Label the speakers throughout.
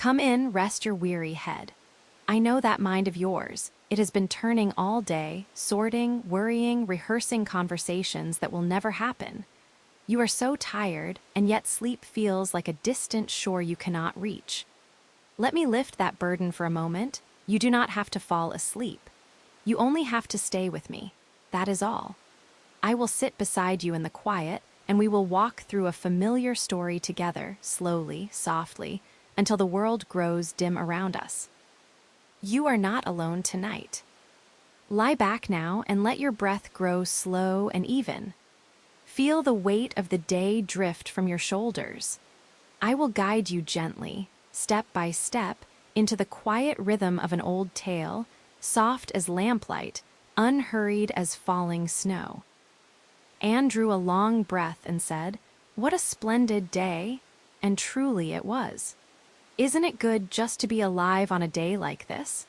Speaker 1: Come in, rest your weary head. I know that mind of yours. It has been turning all day, sorting, worrying, rehearsing conversations that will never happen. You are so tired, and yet sleep feels like a distant shore you cannot reach. Let me lift that burden for a moment. You do not have to fall asleep. You only have to stay with me. That is all. I will sit beside you in the quiet, and we will walk through a familiar story together, slowly, softly, until the world grows dim around us. You are not alone tonight. Lie back now and let your breath grow slow and even. Feel the weight of the day drift from your shoulders. I will guide you gently, step by step, into the quiet rhythm of an old tale, soft as lamplight, unhurried as falling snow. Anne drew a long breath and said, "What a splendid day!" And truly it was. Isn't it good just to be alive on a day like this?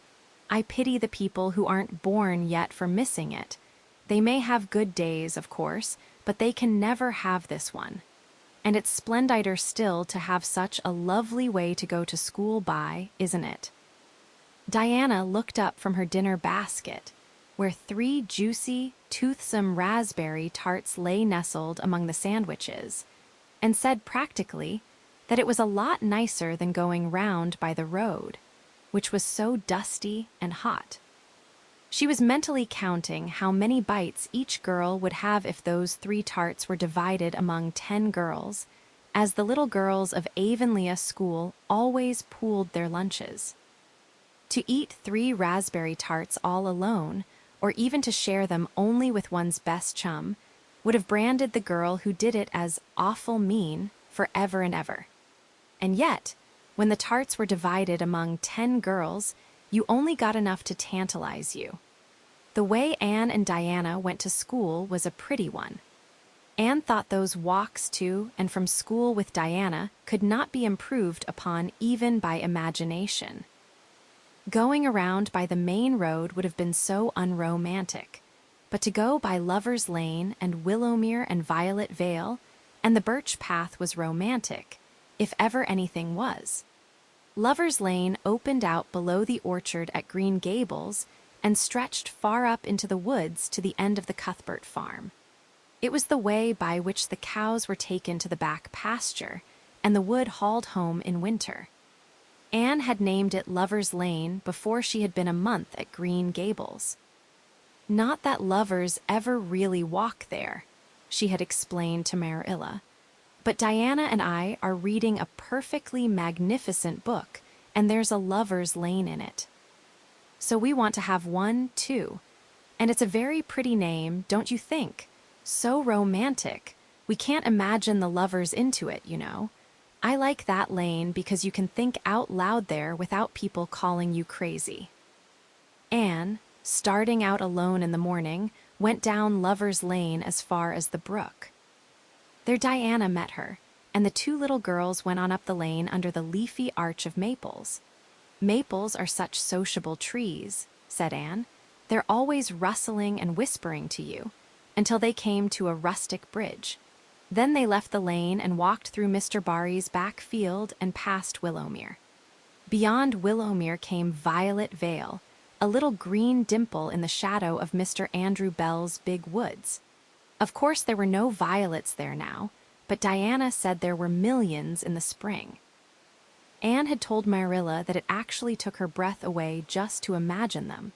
Speaker 1: I pity the people who aren't born yet for missing it. They may have good days, of course, but they can never have this one. And it's splendider still to have such a lovely way to go to school by, isn't it? Diana looked up from her dinner basket, where 3 juicy, toothsome raspberry tarts lay nestled among the sandwiches, and said practically that it was a lot nicer than going round by the road, which was so dusty and hot. She was mentally counting how many bites each girl would have if those 3 tarts were divided among 10 girls, as the little girls of Avonlea school always pooled their lunches. To eat 3 raspberry tarts all alone, or even to share them only with one's best chum, would have branded the girl who did it as awful mean forever and ever. And yet, when the tarts were divided among 10 girls, you only got enough to tantalize you. The way Anne and Diana went to school was a pretty one. Anne thought those walks to and from school with Diana could not be improved upon even by imagination. Going around by the main road would have been so unromantic, but to go by Lover's Lane and Willowmere and Violet Vale, and the Birch Path was romantic, if ever anything was. Lover's Lane opened out below the orchard at Green Gables and stretched far up into the woods to the end of the Cuthbert farm. It was the way by which the cows were taken to the back pasture, and the wood hauled home in winter. Anne had named it Lover's Lane before she had been a month at Green Gables. Not that lovers ever really walk there, she had explained to Marilla. But Diana and I are reading a perfectly magnificent book, and there's a lover's lane in it. So we want to have one, too. And it's a very pretty name, don't you think? So romantic. We can't imagine the lovers into it, you know. I like that lane because you can think out loud there without people calling you crazy. Anne, starting out alone in the morning, went down Lover's Lane as far as the brook. There Diana met her, and the 2 little girls went on up the lane under the leafy arch of maples. "Maples are such sociable trees," said Anne. "They're always rustling and whispering to you," until they came to a rustic bridge. Then they left the lane and walked through Mr. Barry's back field and past Willowmere. Beyond Willowmere came Violet Vale, a little green dimple in the shadow of Mr. Andrew Bell's big woods. Of course there were no violets there now, but Diana said there were millions in the spring. Anne had told Marilla that it actually took her breath away just to imagine them.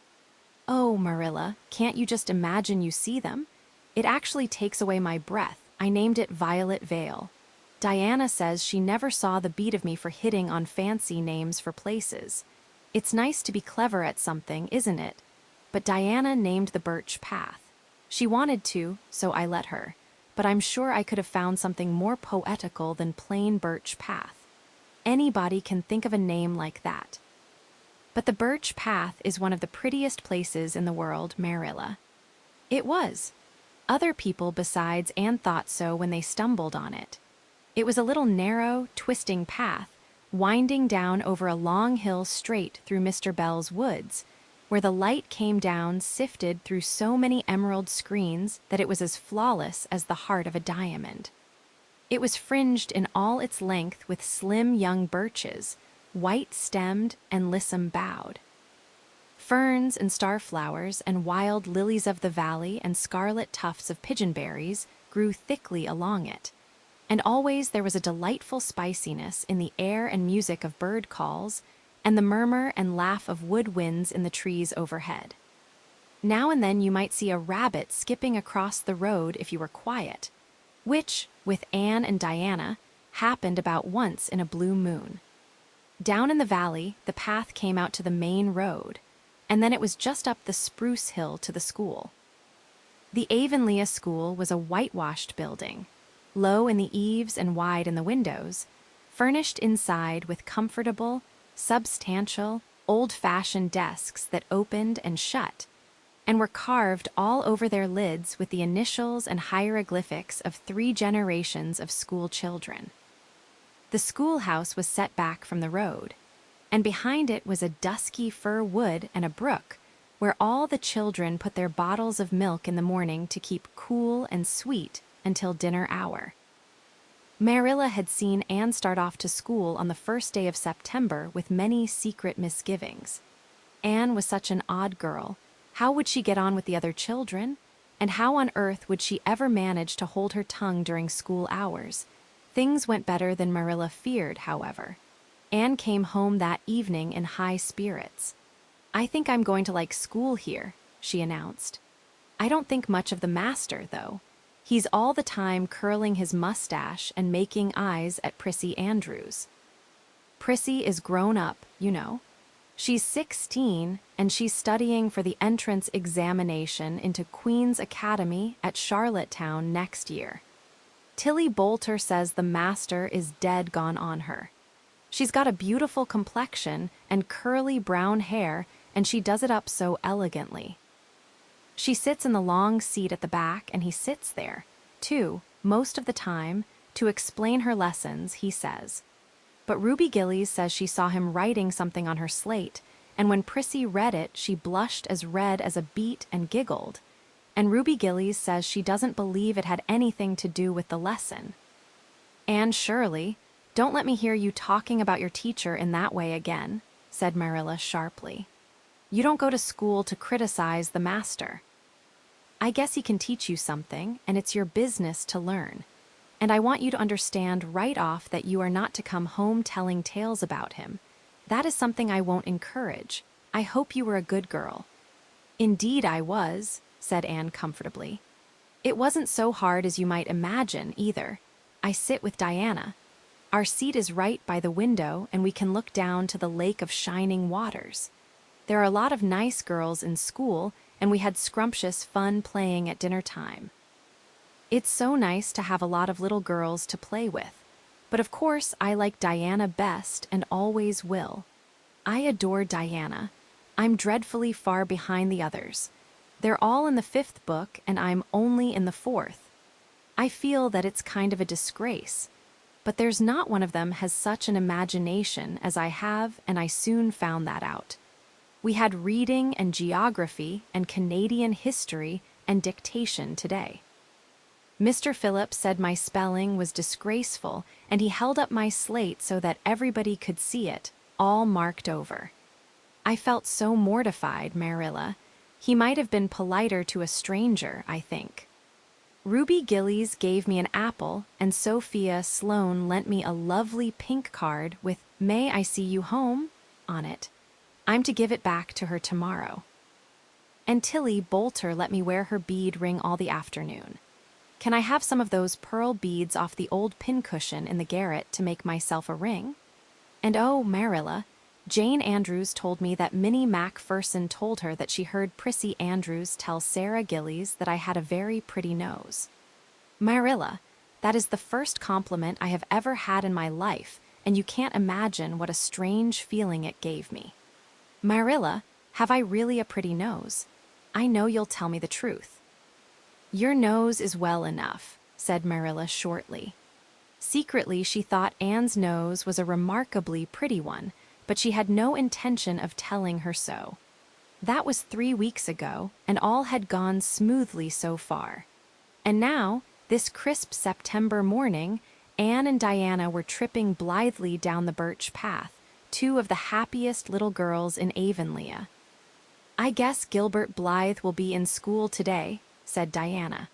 Speaker 1: "Oh, Marilla, can't you just imagine you see them? It actually takes away my breath. I named it Violet Vale. Diana says she never saw the beat of me for hitting on fancy names for places. It's nice to be clever at something, isn't it? But Diana named the Birch Path. She wanted to, so I let her, but I'm sure I could have found something more poetical than plain Birch Path. Anybody can think of a name like that. But the Birch Path is one of the prettiest places in the world, Marilla." It was. Other people besides Anne thought so when they stumbled on it. It was a little narrow, twisting path, winding down over a long hill straight through Mr. Bell's woods, where the light came down sifted through so many emerald screens that it was as flawless as the heart of a diamond. It was fringed in all its length with slim young birches, white-stemmed and lissom-boughed. Ferns and starflowers and wild lilies of the valley and scarlet tufts of pigeonberries grew thickly along it, and always there was a delightful spiciness in the air and music of bird calls and the murmur and laugh of wood winds in the trees overhead. Now and then you might see a rabbit skipping across the road if you were quiet, which, with Anne and Diana, happened about once in a blue moon. Down in the valley, the path came out to the main road, and then it was just up the spruce hill to the school. The Avonlea school was a whitewashed building, low in the eaves and wide in the windows, furnished inside with comfortable, substantial, old-fashioned desks that opened and shut, and were carved all over their lids with the initials and hieroglyphics of 3 generations of school children. The schoolhouse was set back from the road, and behind it was a dusky fir wood and a brook where all the children put their bottles of milk in the morning to keep cool and sweet until dinner hour. Marilla had seen Anne start off to school on the first day of September with many secret misgivings. Anne was such an odd girl. How would she get on with the other children? And how on earth would she ever manage to hold her tongue during school hours? Things went better than Marilla feared, however. Anne came home that evening in high spirits. "I think I'm going to like school here," she announced. "I don't think much of the master, though. He's all the time curling his mustache and making eyes at Prissy Andrews. Prissy is grown up, you know. She's 16, and she's studying for the entrance examination into Queen's Academy at Charlottetown next year. Tilly Boulter says the master is dead gone on her. She's got a beautiful complexion and curly brown hair, and she does it up so elegantly. She sits in the long seat at the back, and he sits there, too, most of the time, to explain her lessons, he says. But Ruby Gillies says she saw him writing something on her slate, and when Prissy read it, she blushed as red as a beet and giggled. And Ruby Gillies says she doesn't believe it had anything to do with the lesson. Anne Shirley, don't let me hear you talking about your teacher in that way again," said Marilla sharply. "You don't go to school to criticize the master. I guess he can teach you something, and it's your business to learn. And I want you to understand right off that you are not to come home telling tales about him. That is something I won't encourage. I hope you were a good girl." "Indeed I was," said Anne comfortably. "It wasn't so hard as you might imagine, either. I sit with Diana. Our seat is right by the window, and we can look down to the lake of shining waters. There are a lot of nice girls in school, and we had scrumptious fun playing at dinner time. It's so nice to have a lot of little girls to play with. But of course, I like Diana best and always will. I adore Diana. I'm dreadfully far behind the others. They're all in the 5th book, and I'm only in the 4th. I feel that it's kind of a disgrace. But there's not one of them has such an imagination as I have, and I soon found that out. We had reading and geography and Canadian history and dictation today. Mr. Phillips said my spelling was disgraceful, and he held up my slate so that everybody could see it, all marked over. I felt so mortified, Marilla. He might have been politer to a stranger, I think. Ruby Gillies gave me an apple, and Sophia Sloane lent me a lovely pink card with "May I see you home?" on it. I'm to give it back to her tomorrow. And Tilly Boulter let me wear her bead ring all the afternoon. Can I have some of those pearl beads off the old pincushion in the garret to make myself a ring? And oh, Marilla, Jane Andrews told me that Minnie Macpherson told her that she heard Prissy Andrews tell Sarah Gillies that I had a very pretty nose. Marilla, that is the first compliment I have ever had in my life, and you can't imagine what a strange feeling it gave me. Marilla, have I really a pretty nose? I know you'll tell me the truth. Your nose is well enough, said Marilla shortly. Secretly, she thought Anne's nose was a remarkably pretty one, but she had no intention of telling her so. That was 3 weeks ago, and all had gone smoothly so far. And now, this crisp September morning, Anne and Diana were tripping blithely down the birch path, two of the happiest little girls in Avonlea. "I guess Gilbert Blythe will be in school today," said Diana.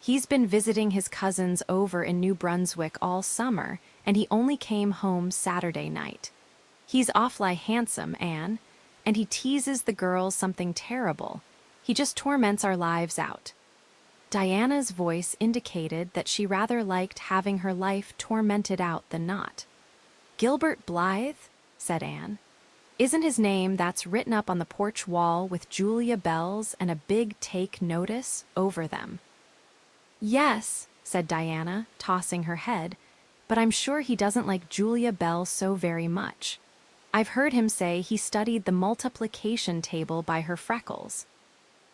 Speaker 1: "He's been visiting his cousins over in New Brunswick all summer, and he only came home Saturday night. He's awfully handsome, Anne, and he teases the girls something terrible. He just torments our lives out." Diana's voice indicated that she rather liked having her life tormented out than not. "Gilbert Blythe?" said Anne. "Isn't his name that's written up on the porch wall with Julia bells and a big take notice over them?" "Yes," said Diana, tossing her head, "but I'm sure he doesn't like Julia Bell so very much. I've heard him say he studied the multiplication table by her freckles."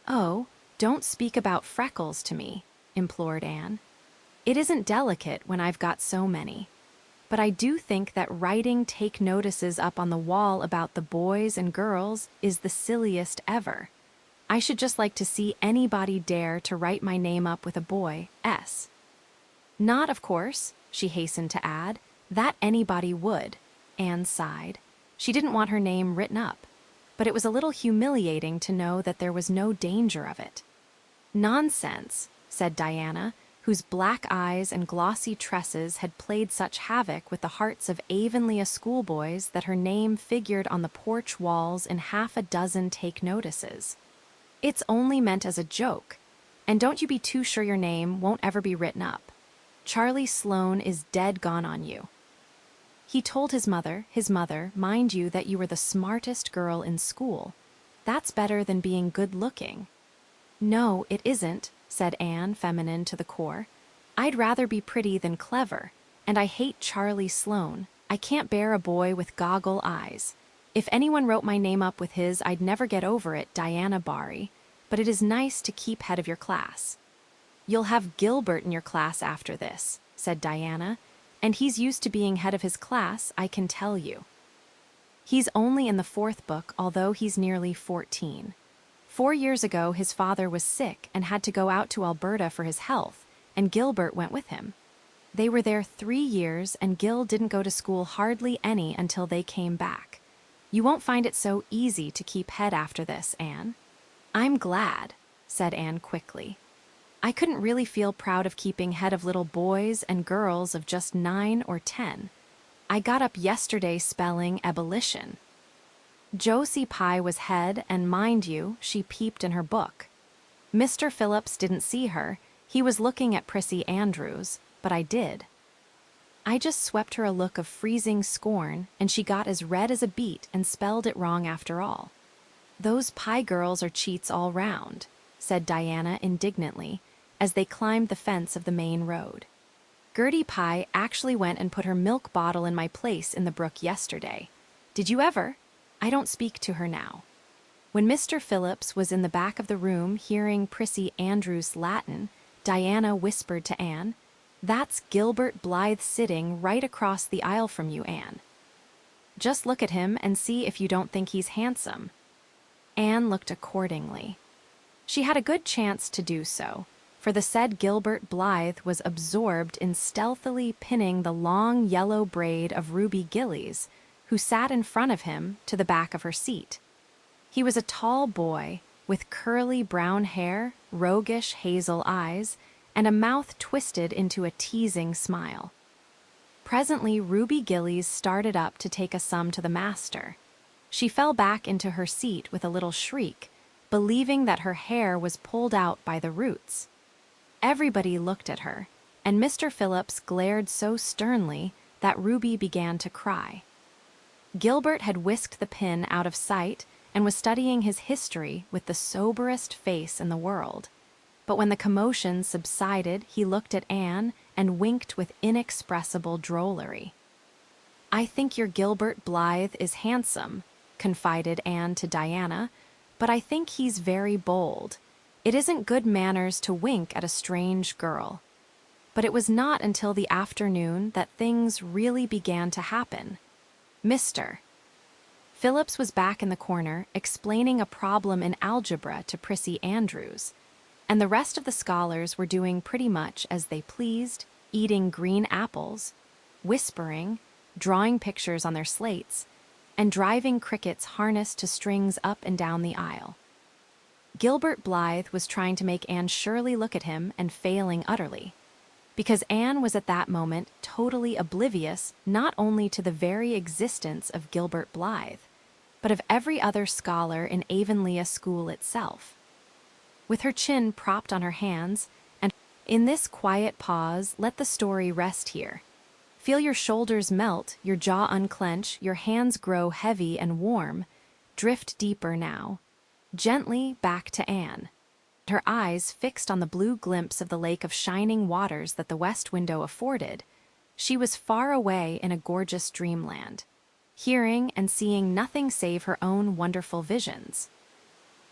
Speaker 1: "Oh, don't speak about freckles to me," implored Anne. "It isn't delicate when I've got so many. But I do think that writing take notices up on the wall about the boys and girls is the silliest ever. I should just like to see anybody dare to write my name up with a boy, S. Not, of course," she hastened to add, "that anybody would." Anne sighed. She didn't want her name written up, but it was a little humiliating to know that there was no danger of it. "Nonsense," said Diana, whose black eyes and glossy tresses had played such havoc with the hearts of Avonlea schoolboys that her name figured on the porch walls in half a dozen take notices. "It's only meant as a joke, and don't you be too sure your name won't ever be written up. Charlie Sloane is dead gone on you. He told his mother, mind you, that you were the smartest girl in school. That's better than being good-looking." "No, it isn't," said Anne, feminine to the core. "I'd rather be pretty than clever, and I hate Charlie Sloane. I can't bear a boy with goggle eyes. If anyone wrote my name up with his, I'd never get over it, Diana Barry, but it is nice to keep head of your class." "You'll have Gilbert in your class after this," said Diana, "and he's used to being head of his class, I can tell you. He's only in the 4th book, although he's nearly 14. 4 years ago, his father was sick and had to go out to Alberta for his health, and Gilbert went with him. They were there 3 years, and Gil didn't go to school hardly any until they came back. You won't find it so easy to keep head after this, Anne." "I'm glad," said Anne quickly. "I couldn't really feel proud of keeping head of little boys and girls of just 9 or 10. I got up yesterday spelling ebullition. Josie Pye was head, and mind you, she peeped in her book. Mr. Phillips didn't see her. He was looking at Prissy Andrews, but I did. I just swept her a look of freezing scorn, and she got as red as a beet and spelled it wrong after all. Those Pye girls are cheats all round," said Diana indignantly, as they climbed the fence of the main road. "Gertie Pye actually went and put her milk bottle in my place in the brook yesterday. Did you ever? I don't speak to her now." When Mr. Phillips was in the back of the room hearing Prissy Andrews' Latin, Diana whispered to Anne, "That's Gilbert Blythe sitting right across the aisle from you, Anne. Just look at him and see if you don't think he's handsome." Anne looked accordingly. She had a good chance to do so, for the said Gilbert Blythe was absorbed in stealthily pinning the long yellow braid of Ruby Gillies, who sat in front of him, to the back of her seat. He was a tall boy, with curly brown hair, roguish hazel eyes, and a mouth twisted into a teasing smile. Presently, Ruby Gillies started up to take a sum to the master. She fell back into her seat with a little shriek, believing that her hair was pulled out by the roots. Everybody looked at her, and Mr. Phillips glared so sternly that Ruby began to cry. Gilbert had whisked the pin out of sight and was studying his history with the soberest face in the world. But when the commotion subsided, he looked at Anne and winked with inexpressible drollery. "I think your Gilbert Blythe is handsome," confided Anne to Diana, "but I think he's very bold. It isn't good manners to wink at a strange girl." But it was not until the afternoon that things really began to happen. Mr. Phillips was back in the corner, explaining a problem in algebra to Prissy Andrews, and the rest of the scholars were doing pretty much as they pleased, eating green apples, whispering, drawing pictures on their slates, and driving crickets harnessed to strings up and down the aisle. Gilbert Blythe was trying to make Anne Shirley look at him and failing utterly, because Anne was at that moment totally oblivious not only to the very existence of Gilbert Blythe, but of every other scholar in Avonlea school itself. With her chin propped on her hands, and in this quiet pause, let the story rest here. Feel your shoulders melt, your jaw unclench, your hands grow heavy and warm. Drift deeper now. Gently back to Anne. Her eyes fixed on the blue glimpse of the lake of shining waters that the west window afforded, she was far away in a gorgeous dreamland, hearing and seeing nothing save her own wonderful visions.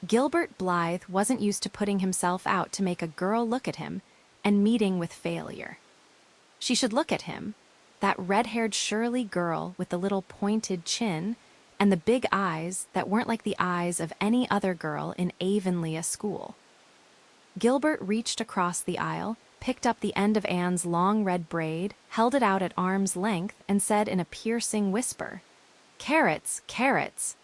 Speaker 1: Gilbert Blythe wasn't used to putting himself out to make a girl look at him and meeting with failure. She should look at him, that red-haired Shirley girl with the little pointed chin and the big eyes that weren't like the eyes of any other girl in Avonlea school. Gilbert reached across the aisle, picked up the end of Anne's long red braid, held it out at arm's length, and said in a piercing whisper, "Carrots, carrots!"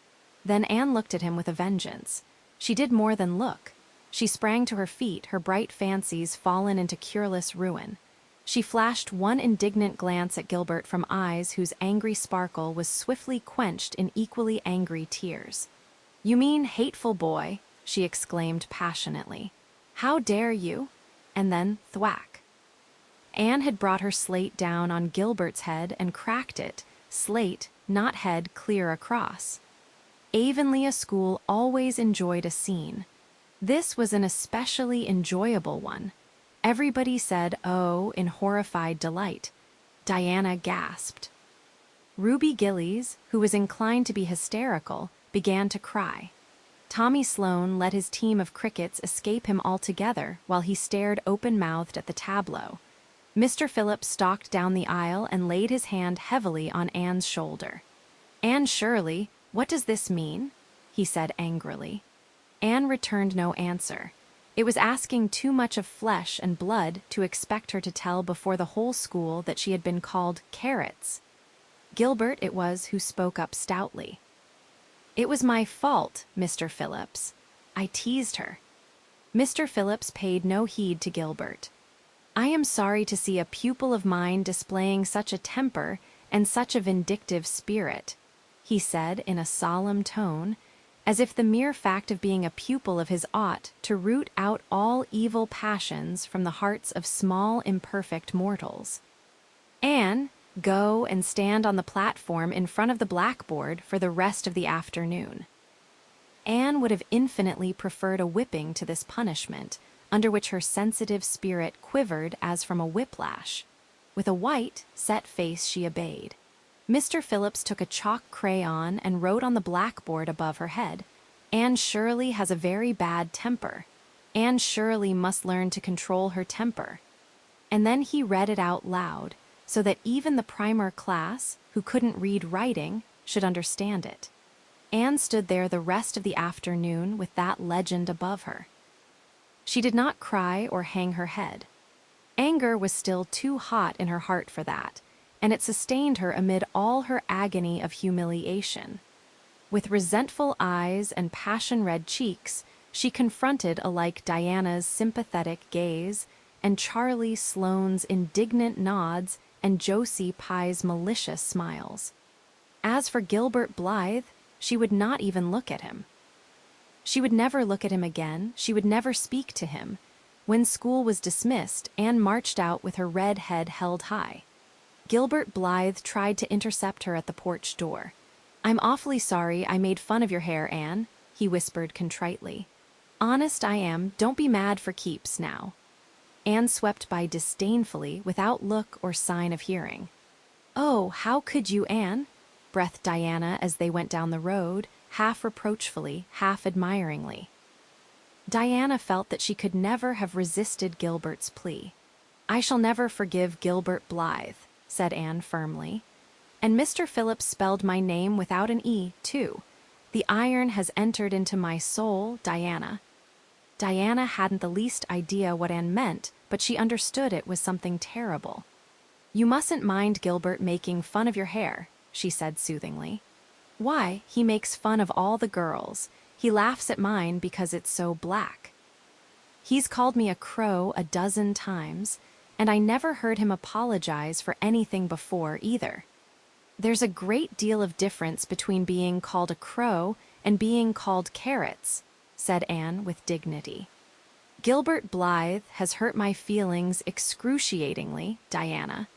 Speaker 1: Then Anne looked at him with a vengeance. She did more than look. She sprang to her feet, her bright fancies fallen into cureless ruin. She flashed one indignant glance at Gilbert from eyes whose angry sparkle was swiftly quenched in equally angry tears. "You mean hateful boy," she exclaimed passionately. "How dare you?" And then thwack. Anne had brought her slate down on Gilbert's head and cracked it, slate, not head, clear across. Avonlea school always enjoyed a scene. This was an especially enjoyable one. Everybody said, "Oh," in horrified delight. Diana gasped. Ruby Gillies, who was inclined to be hysterical, began to cry. Tommy Sloane let his team of crickets escape him altogether while he stared open-mouthed at the tableau. Mr. Phillips stalked down the aisle and laid his hand heavily on Anne's shoulder. "Anne Shirley, what does this mean?" he said angrily. Anne returned no answer. It was asking too much of flesh and blood to expect her to tell before the whole school that she had been called carrots. Gilbert it was who spoke up stoutly. "It was my fault, Mr. Phillips. I teased her." Mr. Phillips paid no heed to Gilbert. "I am sorry to see a pupil of mine displaying such a temper and such a vindictive spirit," he said in a solemn tone, as if the mere fact of being a pupil of his ought to root out all evil passions from the hearts of small, imperfect mortals. "Anne, go and stand on the platform in front of the blackboard for the rest of the afternoon." Anne would have infinitely preferred a whipping to this punishment, under which her sensitive spirit quivered as from a whiplash. With a white, set face she obeyed. Mr. Phillips took a chalk crayon and wrote on the blackboard above her head, "Anne Shirley has a very bad temper. Anne Shirley must learn to control her temper." And then he read it out loud, so that even the primer class, who couldn't read writing, should understand it. Anne stood there the rest of the afternoon with that legend above her. She did not cry or hang her head. Anger was still too hot in her heart for that, and it sustained her amid all her agony of humiliation. With resentful eyes and passion-red cheeks, she confronted alike Diana's sympathetic gaze and Charlie Sloane's indignant nods and Josie Pye's malicious smiles. As for Gilbert Blythe, she would not even look at him. She would never look at him again, she would never speak to him. When school was dismissed, Anne marched out with her red head held high. Gilbert Blythe tried to intercept her at the porch door. "I'm awfully sorry I made fun of your hair, Anne," he whispered contritely. "Honest I am, don't be mad for keeps now." Anne swept by disdainfully, without look or sign of hearing. "Oh, how could you, Anne?" breathed Diana as they went down the road, half reproachfully, half admiringly. Diana felt that she could never have resisted Gilbert's plea. "I shall never forgive Gilbert Blythe," said Anne firmly. "And Mr. Phillips spelled my name without an E, too. The iron has entered into my soul, Diana." Diana hadn't the least idea what Anne meant, but she understood it was something terrible. "You mustn't mind Gilbert making fun of your hair," she said soothingly. "Why, he makes fun of all the girls. He laughs at mine because it's so black. He's called me a crow a dozen times, and I never heard him apologize for anything before either. There's a great deal of difference between being called a crow and being called carrots," said Anne with dignity. "Gilbert Blythe has hurt my feelings excruciatingly, Diana.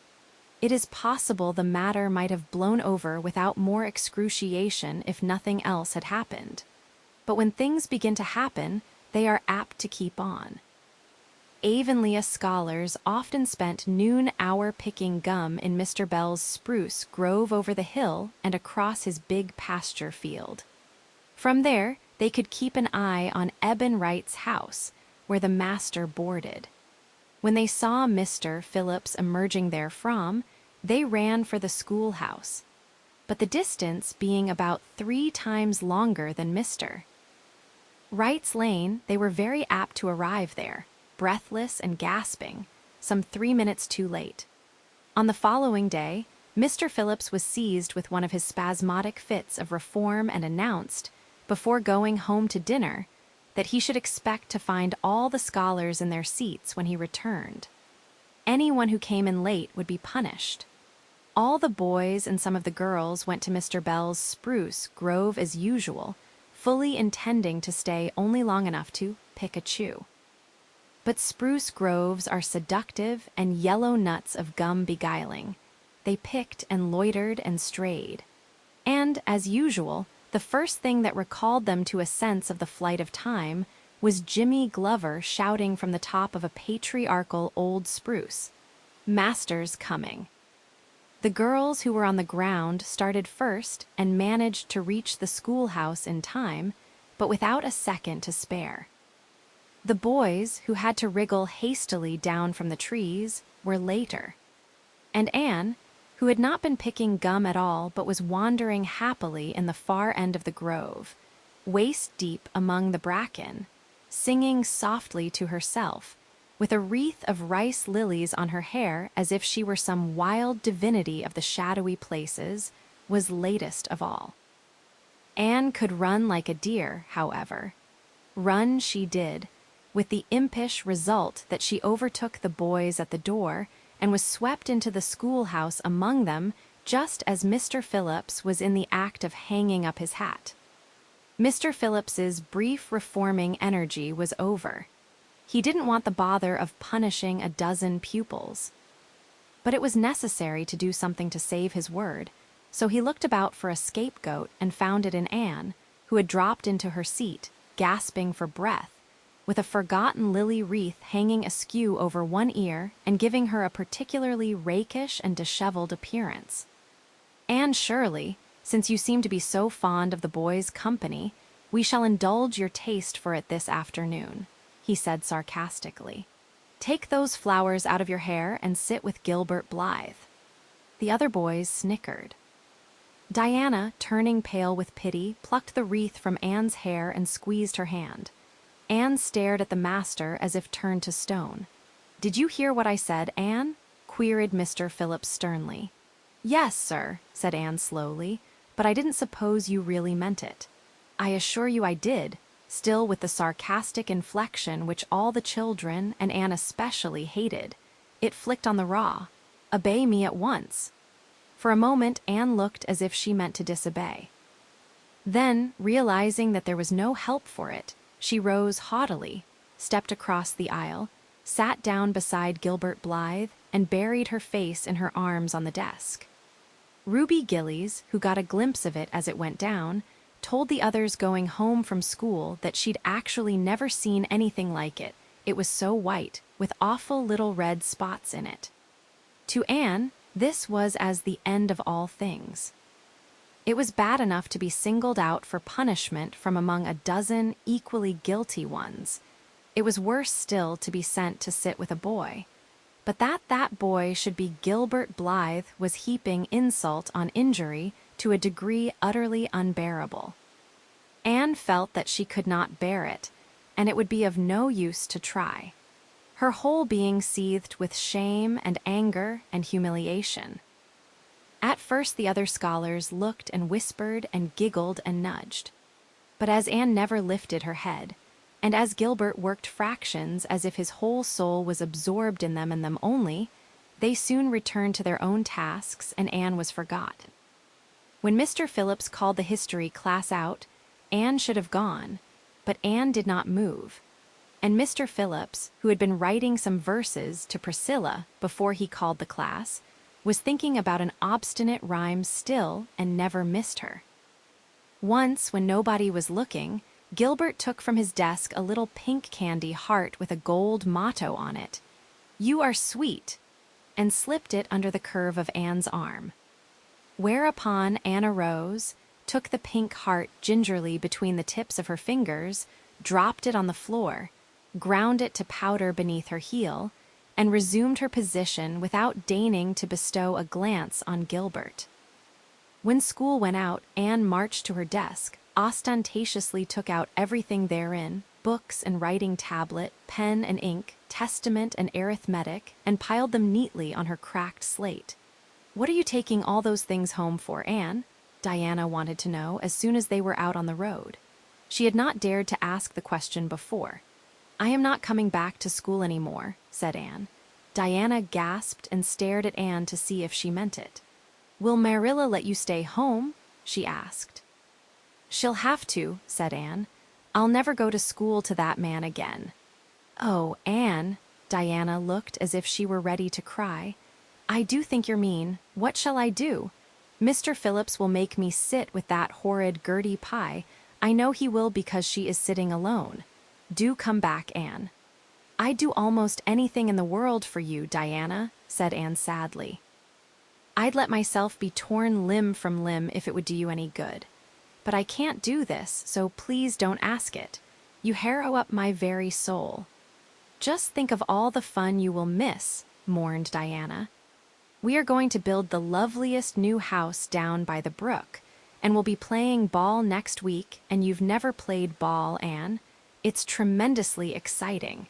Speaker 1: It is possible the matter might have blown over without more excruciation if nothing else had happened. But when things begin to happen, they are apt to keep on. Avonlea scholars often spent noon hour picking gum in Mr. Bell's spruce grove over the hill and across his big pasture field. From there, they could keep an eye on Eben Wright's house, where the master boarded. When they saw Mr. Phillips emerging therefrom, they ran for the schoolhouse, but the distance being about 3 times longer than Mr. Wright's lane, they were very apt to arrive there, breathless and gasping, some 3 minutes too late. On the following day, Mr. Phillips was seized with one of his spasmodic fits of reform and announced, before going home to dinner, that he should expect to find all the scholars in their seats when he returned. Anyone who came in late would be punished. All the boys and some of the girls went to Mr. Bell's spruce grove as usual, fully intending to stay only long enough to pick a chew. But spruce groves are seductive and yellow nuts of gum beguiling. They picked and loitered and strayed. And, as usual, the first thing that recalled them to a sense of the flight of time was Jimmy Glover shouting from the top of a patriarchal old spruce, "Master's coming." The girls who were on the ground started first and managed to reach the schoolhouse in time, but without a second to spare. The boys, who had to wriggle hastily down from the trees, were later. And Anne, who had not been picking gum at all but was wandering happily in the far end of the grove, waist-deep among the bracken, singing softly to herself, with a wreath of rice lilies on her hair as if she were some wild divinity of the shadowy places, was latest of all. Anne could run like a deer, however. Run she did, with the impish result that she overtook the boys at the door and was swept into the schoolhouse among them just as Mr. Phillips was in the act of hanging up his hat. Mr. Phillips's brief reforming energy was over. He didn't want the bother of punishing a dozen pupils. But it was necessary to do something to save his word, so he looked about for a scapegoat and found it in Anne, who had dropped into her seat, gasping for breath, with a forgotten lily wreath hanging askew over one ear and giving her a particularly rakish and disheveled appearance. "Anne Shirley, since you seem to be so fond of the boys' company, we shall indulge your taste for it this afternoon," he said sarcastically. "Take those flowers out of your hair and sit with Gilbert Blythe." The other boys snickered. Diana, turning pale with pity, plucked the wreath from Anne's hair and squeezed her hand. Anne stared at the master as if turned to stone. "Did you hear what I said, Anne?" queried Mr. Phillips sternly. "Yes, sir," said Anne slowly, "but I didn't suppose you really meant it." "I assure you I did," still with the sarcastic inflection which all the children, and Anne especially, hated. It flicked on the raw. "Obey me at once." For a moment Anne looked as if she meant to disobey. Then, realizing that there was no help for it, she rose haughtily, stepped across the aisle, sat down beside Gilbert Blythe, and buried her face in her arms on the desk. Ruby Gillies, who got a glimpse of it as it went down, told the others going home from school that she'd actually never seen anything like it. It was so white, with awful little red spots in it. To Anne, this was as the end of all things. It was bad enough to be singled out for punishment from among a dozen equally guilty ones. It was worse still to be sent to sit with a boy. But that boy should be Gilbert Blythe was heaping insult on injury to a degree utterly unbearable. Anne felt that she could not bear it, and it would be of no use to try. Her whole being seethed with shame and anger and humiliation. At first the other scholars looked and whispered and giggled and nudged. But as Anne never lifted her head, and as Gilbert worked fractions as if his whole soul was absorbed in them and them only, they soon returned to their own tasks and Anne was forgotten. When Mr. Phillips called the history class out, Anne should have gone, but Anne did not move. And Mr. Phillips, who had been writing some verses to Priscilla before he called the class, was thinking about an obstinate rhyme still and never missed her. Once, when nobody was looking, Gilbert took from his desk a little pink candy heart with a gold motto on it, "You are sweet," and slipped it under the curve of Anne's arm. Whereupon Anne arose, took the pink heart gingerly between the tips of her fingers, dropped it on the floor, ground it to powder beneath her heel, and resumed her position without deigning to bestow a glance on Gilbert. When school went out, Anne marched to her desk, ostentatiously took out everything therein, books and writing tablet, pen and ink, testament and arithmetic, and piled them neatly on her cracked slate. "What are you taking all those things home for, Anne?" Diana wanted to know as soon as they were out on the road. She had not dared to ask the question before. "I am not coming back to school any more," said Anne. Diana gasped and stared at Anne to see if she meant it. "Will Marilla let you stay home?" she asked. "She'll have to," said Anne. "I'll never go to school to that man again." "Oh, Anne," Diana looked as if she were ready to cry. "I do think you're mean. What shall I do? Mr. Phillips will make me sit with that horrid Gertie Pye. I know he will because she is sitting alone. Do come back, Anne." "I'd do almost anything in the world for you, Diana," said Anne sadly. "I'd let myself be torn limb from limb if it would do you any good. But I can't do this, so please don't ask it. You harrow up my very soul." "Just think of all the fun you will miss," mourned Diana. "We are going to build the loveliest new house down by the brook, and we'll be playing ball next week, and you've never played ball, Anne. It's tremendously exciting.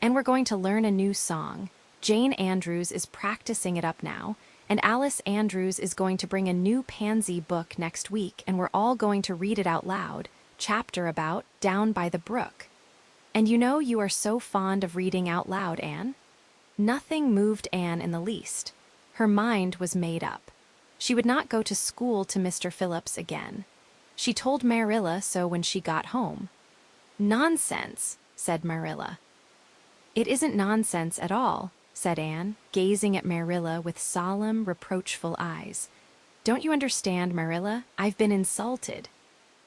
Speaker 1: And we're going to learn a new song. Jane Andrews is practicing it up now, and Alice Andrews is going to bring a new Pansy book next week, and we're all going to read it out loud, chapter about Down by the Brook. And you know you are so fond of reading out loud, Anne." Nothing moved Anne in the least. Her mind was made up. She would not go to school to Mr. Phillips again. She told Marilla so when she got home. "Nonsense," said Marilla. "It isn't nonsense at all," said Anne, gazing at Marilla with solemn, reproachful eyes. "Don't you understand, Marilla? I've been insulted."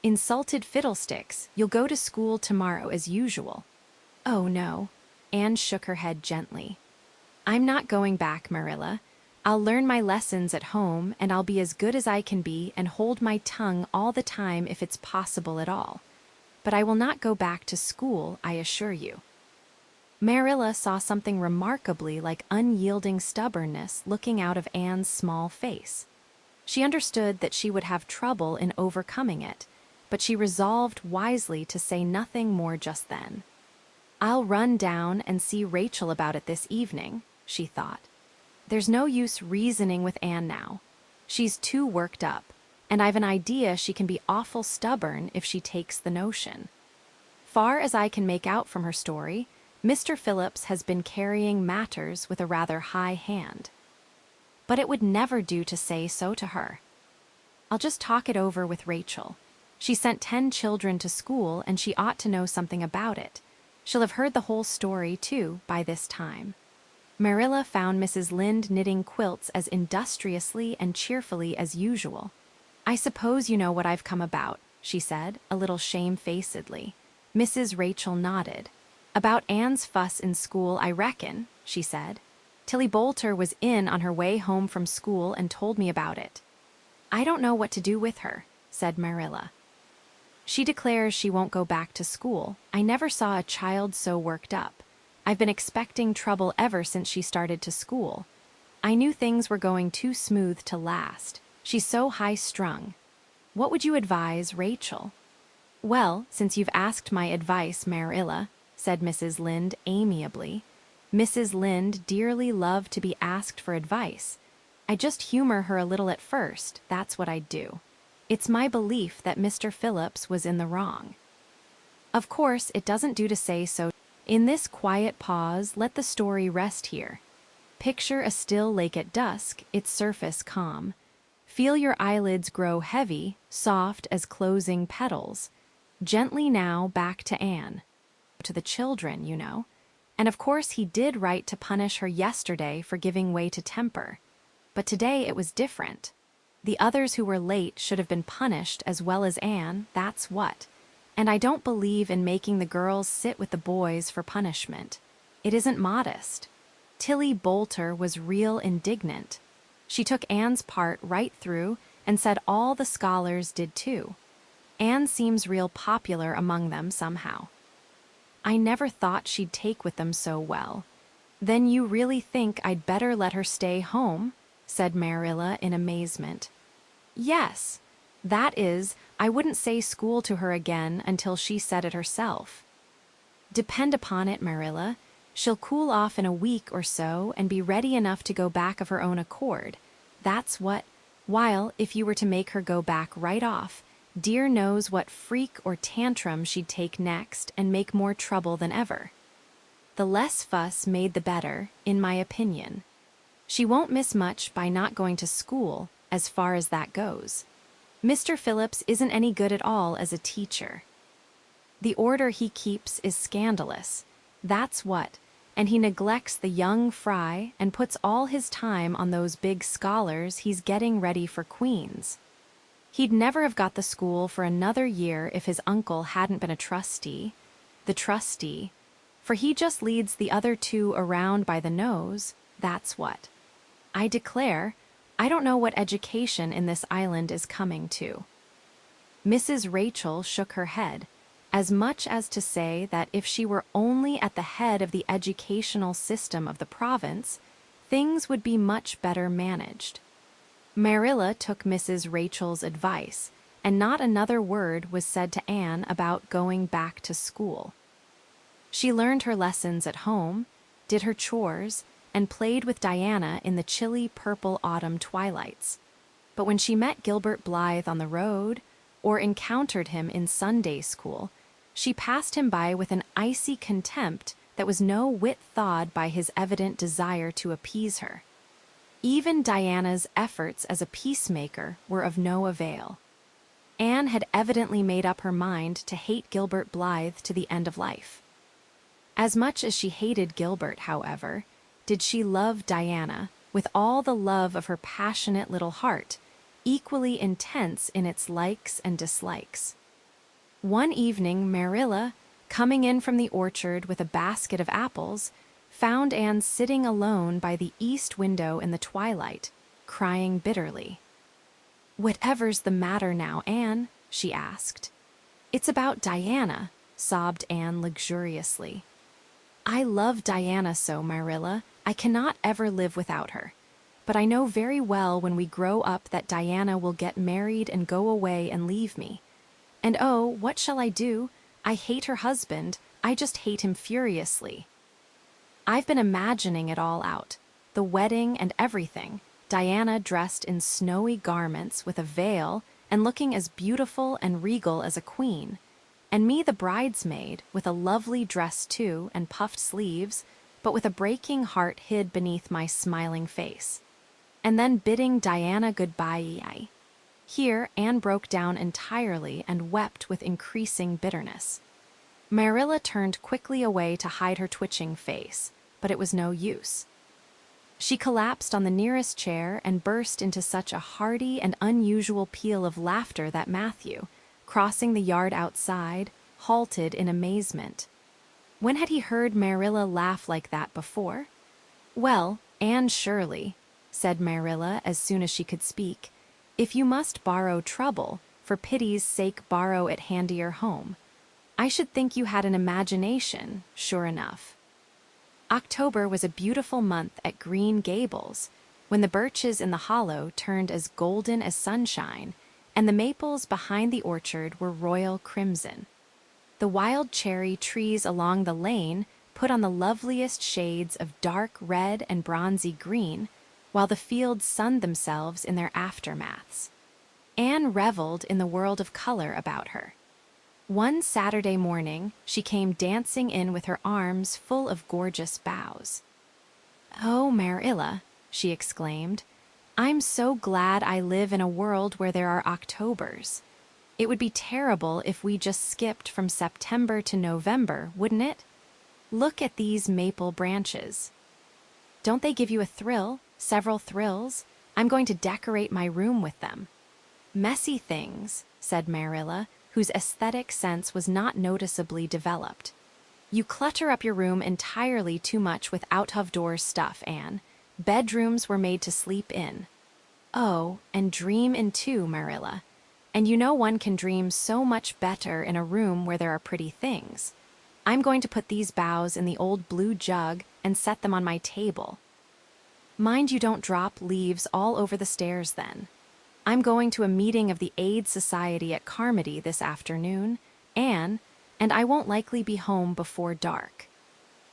Speaker 1: "Insulted fiddlesticks. You'll go to school tomorrow as usual." "Oh, no." Anne shook her head gently. "I'm not going back, Marilla. I'll learn my lessons at home, and I'll be as good as I can be and hold my tongue all the time if it's possible at all. But I will not go back to school, I assure you." Marilla saw something remarkably like unyielding stubbornness looking out of Anne's small face. She understood that she would have trouble in overcoming it, but she resolved wisely to say nothing more just then. "I'll run down and see Rachel about it this evening," she thought. "There's no use reasoning with Anne now. She's too worked up, and I've an idea she can be awful stubborn if she takes the notion. Far as I can make out from her story, Mr. Phillips has been carrying matters with a rather high hand. But it would never do to say so to her. I'll just talk it over with Rachel. She sent 10 children to school, and she ought to know something about it. She'll have heard the whole story, too, by this time." Marilla found Mrs. Lynde knitting quilts as industriously and cheerfully as usual. "I suppose you know what I've come about," she said, a little shamefacedly. Mrs. Rachel nodded. "About Anne's fuss in school, I reckon," she said. "Tilly Boulter was in on her way home from school and told me about it." "I don't know what to do with her," said Marilla. "She declares she won't go back to school. I never saw a child so worked up. I've been expecting trouble ever since she started to school. I knew things were going too smooth to last. She's so high-strung. What would you advise, Rachel?" "Well, since you've asked my advice, Marilla," said Mrs. Lynde amiably. Mrs. Lynde dearly loved to be asked for advice. I just humor her a little at first, that's what I do. It's my belief that Mr. Phillips was in the wrong. Of course, it doesn't do to say so. In this quiet pause, let the story rest here. Picture a still lake at dusk, its surface calm. Feel your eyelids grow heavy, soft as closing petals. Gently now back to Anne. To the children, you know. And of course he did right to punish her yesterday for giving way to temper. But today it was different. The others who were late should have been punished as well as Anne, that's what. And I don't believe in making the girls sit with the boys for punishment. It isn't modest. Tilly Boulter was real indignant. She took Anne's part right through and said all the scholars did too. Anne seems real popular among them somehow. I never thought she'd take with them so well. Then you really think I'd better let her stay home? Said Marilla in amazement. Yes, that is, I wouldn't say school to her again until she said it herself. Depend upon it, Marilla, she'll cool off in a week or so and be ready enough to go back of her own accord. That's what, while if you were to make her go back right off, dear knows what freak or tantrum she'd take next and make more trouble than ever. The less fuss made the better, in my opinion. She won't miss much by not going to school, as far as that goes. Mr. Phillips isn't any good at all as a teacher. The order he keeps is scandalous. That's what, and he neglects the young fry and puts all his time on those big scholars he's getting ready for Queen's. He'd never have got the school for another year if his uncle hadn't been a trustee. The trustee. For he just leads the other two around by the nose, that's what. I declare, I don't know what education in this island is coming to. Mrs. Rachel shook her head, as much as to say that if she were only at the head of the educational system of the province, things would be much better managed. Marilla took Mrs. Rachel's advice, and not another word was said to Anne about going back to school. She learned her lessons at home, did her chores, and played with Diana in the chilly purple autumn twilights. But when she met Gilbert Blythe on the road, or encountered him in Sunday school, she passed him by with an icy contempt that was no whit thawed by his evident desire to appease her. Even Diana's efforts as a peacemaker were of no avail. Anne had evidently made up her mind to hate Gilbert Blythe to the end of life. As much as she hated Gilbert, however, did she love Diana with all the love of her passionate little heart, equally intense in its likes and dislikes. One evening, Marilla, coming in from the orchard with a basket of apples, found Anne sitting alone by the east window in the twilight, crying bitterly. "Whatever's the matter now, Anne?" she asked. "It's about Diana," sobbed Anne luxuriously. "I love Diana so, Marilla. I cannot ever live without her. But I know very well when we grow up that Diana will get married and go away and leave me. And oh, what shall I do? I hate her husband. I just hate him furiously. I've been imagining it all out. The wedding and everything. Diana dressed in snowy garments with a veil and looking as beautiful and regal as a queen. And me the bridesmaid, with a lovely dress too and puffed sleeves, but with a breaking heart hid beneath my smiling face. And then bidding Diana goodbye. Here Anne broke down entirely and wept with increasing bitterness. Marilla turned quickly away to hide her twitching face, but it was no use. She collapsed on the nearest chair and burst into such a hearty and unusual peal of laughter that Matthew, crossing the yard outside, halted in amazement. When had he heard Marilla laugh like that before? "Well, Anne Shirley," said Marilla as soon as she could speak, "if you must borrow trouble, for pity's sake borrow it handier home. I should think you had an imagination, sure enough." October was a beautiful month at Green Gables, when the birches in the hollow turned as golden as sunshine, and the maples behind the orchard were royal crimson. The wild cherry trees along the lane put on the loveliest shades of dark red and bronzy green, while the fields sunned themselves in their aftermaths. Anne reveled in the world of color about her. One Saturday morning, she came dancing in with her arms full of gorgeous boughs. "Oh, Marilla," she exclaimed, "I'm so glad I live in a world where there are Octobers. It would be terrible if we just skipped from September to November, wouldn't it? Look at these maple branches. Don't they give you a thrill, several thrills? I'm going to decorate my room with them." "Messy things," said Marilla, whose aesthetic sense was not noticeably developed. "You clutter up your room entirely too much with out-of-doors stuff, Anne. Bedrooms were made to sleep in." "Oh, and dream in too, Marilla. And you know one can dream so much better in a room where there are pretty things. I'm going to put these boughs in the old blue jug and set them on my table. Mind you don't drop leaves all over the stairs then. I'm going to a meeting of the Aid Society at Carmody this afternoon, Anne, and I won't likely be home before dark.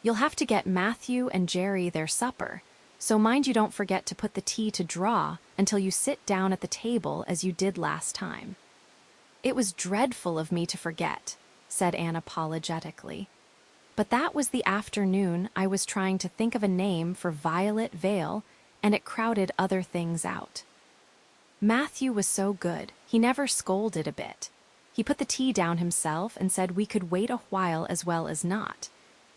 Speaker 1: You'll have to get Matthew and Jerry their supper, so mind you don't forget to put the tea to draw until you sit down at the table as you did last time." "It was dreadful of me to forget," said Anne apologetically. "But that was the afternoon I was trying to think of a name for Violet Vale, and it crowded other things out. Matthew was so good, he never scolded a bit. He put the tea down himself and said we could wait a while as well as not.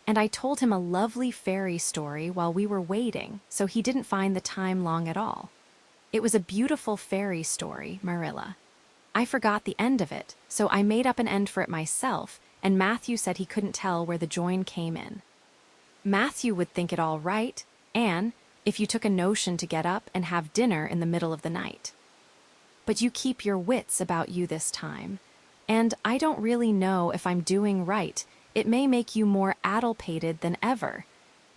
Speaker 1: And I told him a lovely fairy story while we were waiting, so he didn't find the time long at all. It was a beautiful fairy story, Marilla. I forgot the end of it, so I made up an end for it myself, and Matthew said he couldn't tell where the join came in. Matthew would think it all right, Anne, if you took a notion to get up and have dinner in the middle of the night. But you keep your wits about you this time, and I don't really know if I'm doing right. It may make you more addlepated than ever,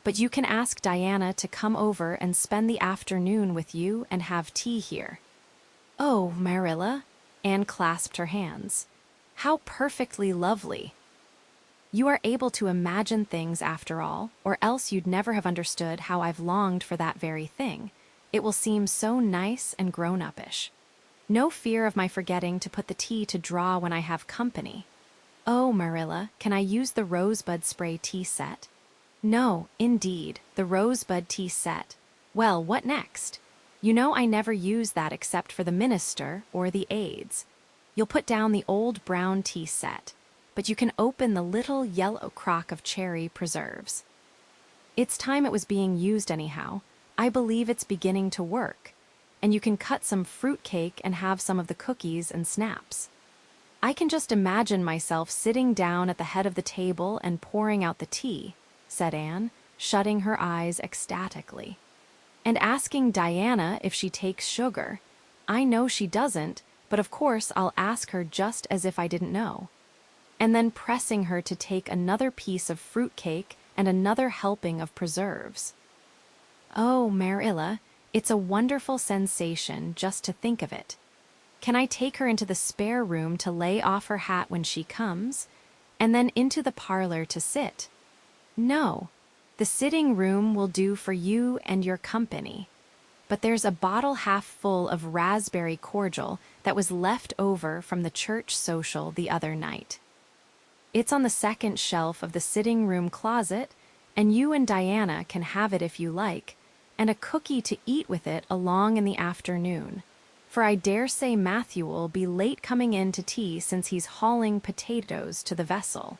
Speaker 1: but you can ask Diana to come over and spend the afternoon with you and have tea here." "Oh, Marilla," Anne clasped her hands. "How perfectly lovely. You are able to imagine things after all, or else you'd never have understood how I've longed for that very thing. It will seem so nice and grown-uppish. No fear of my forgetting to put the tea to draw when I have company. Oh, Marilla, can I use the rosebud spray tea set?" "No, indeed, the rosebud tea set. Well, what next? You know I never use that except for the minister or the aides. You'll put down the old brown tea set, but you can open the little yellow crock of cherry preserves. It's time it was being used anyhow. I believe it's beginning to work. And you can cut some fruit cake and have some of the cookies and snaps. I can just imagine myself sitting down at the head of the table and pouring out the tea," said Anne, shutting her eyes ecstatically. "And asking Diana if she takes sugar. I know she doesn't, but of course I'll ask her just as if I didn't know. And then pressing her to take another piece of fruit cake and another helping of preserves. Oh, Marilla, it's a wonderful sensation just to think of it. Can I take her into the spare room to lay off her hat when she comes, and then into the parlor to sit? No, the sitting room will do for you and your company. But there's a bottle half full of raspberry cordial that was left over from the church social the other night. It's on the second shelf of the sitting room closet, and you and Diana can have it if you like, and a cookie to eat with it along in the afternoon. For I dare say Matthew will be late coming in to tea since he's hauling potatoes to the vessel."